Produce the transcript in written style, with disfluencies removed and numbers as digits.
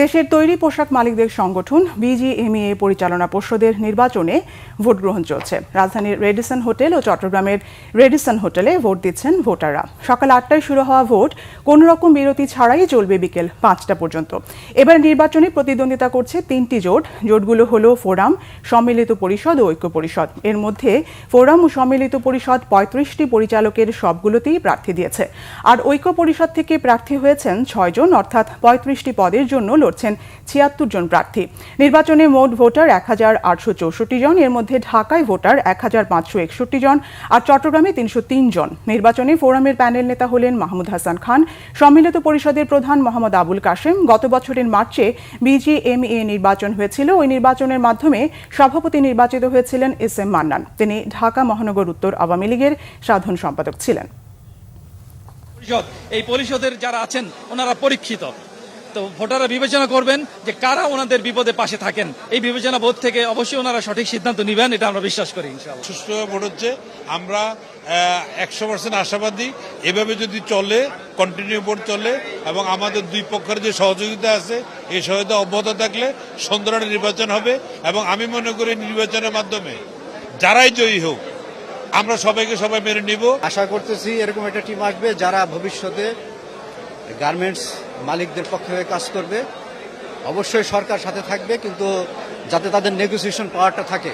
দেশের তৈরি পোশাক মালিকদের সংগঠন বিজিএমইএ পরিচালনা পর্ষদের নির্বাচনে ভোট গ্রহণ চলছে। রাজধানীর রেডিসন হোটেল ও চট্টগ্রামের রেডিসন হোটেলে ভোট দিচ্ছেন ভোটাররা। সকাল ৮টায় শুরু হওয়া ভোট কোনো রকম বিরতি ছাড়াই চলবে বিকেল ৫টা পর্যন্ত। এবার নির্বাচনে প্রতিদ্বন্দ্বিতা করছে ৩টি জোট। জোটগুলো হলো ফোরাম, সম্মিলিত পরিষদ ও ঐক্য পরিষদ। এর মধ্যে ফোরাম ও সম্মিলিত পরিষদ ৩৫টি পরিচালকের সবগুলোতেই প্রার্থী দিয়েছে। আর ঐক্য পরিষদ থেকে প্রার্থী হয়েছেন ৬ জন, অর্থাৎ ৩৫টি পদের জন্য লড়ছেন ৭৬ জন প্রার্থী। নির্বাচনে মোট ভোটার ১,৮৬৪ জন। এর মধ্যে ঢাকায় ভোটার ১,৫৬১ জন আর চট্টগ্রামে ৩০৩ জন। নির্বাচনে ফোরামের প্যানেল নেতা হলেন মাহমুদ হাসান খান। সম্মিলিত পরিষদের প্রধান মোহাম্মদ আবুল কাশেম। গত বছরের মার্চে বিজিএমইএ নির্বাচন হয়েছিল। ওই নির্বাচনের মাধ্যমে সভাপতি নির্বাচিত হয়েছিলেন এস.এম. মান্নান। তিনি ঢাকা মহানগর উত্তর আওয়ামী লীগের সাধারণ সম্পাদক ছিলেন। এই পরিষদের যারা আছেন ওনারা পরীক্ষিত, তো ভোটাররা বিবেচনা করবেন যে কারা ওনাদের বিপদে পাশে থাকেন। এই বিবেচনা বোধ থেকে অবশ্যই ওনারা সঠিক সিদ্ধান্ত নেবেন, এটা আমরা বিশ্বাস করি। ইনশাআল্লাহ সুষ্ঠু ভোট হচ্ছে, আমরা 100% আশাবাদী। এভাবে যদি চলে, কন্টিনিউ ভোট চলে এবং আমাদের দুই পক্ষের যে সহযোগিতা আছে এই সহযোগিতা অব্যাহত থাকলে সুন্দর নির্বাচন হবে। এবং আমি মনে করি নির্বাচনের মাধ্যমে যারাই জয়ী হোক আমরা সবাই মেনে নিব। আশা করতেছি এরকম একটা টিম আসবে যারা ভবিষ্যতে গার্মেন্টস মালিকদের পক্ষে হয়ে কাজ করবে। অবশ্যই সরকার সাথে থাকবে, কিন্তু যাতে তাদের নেগোসিয়েশন পাওয়ারটা থাকে।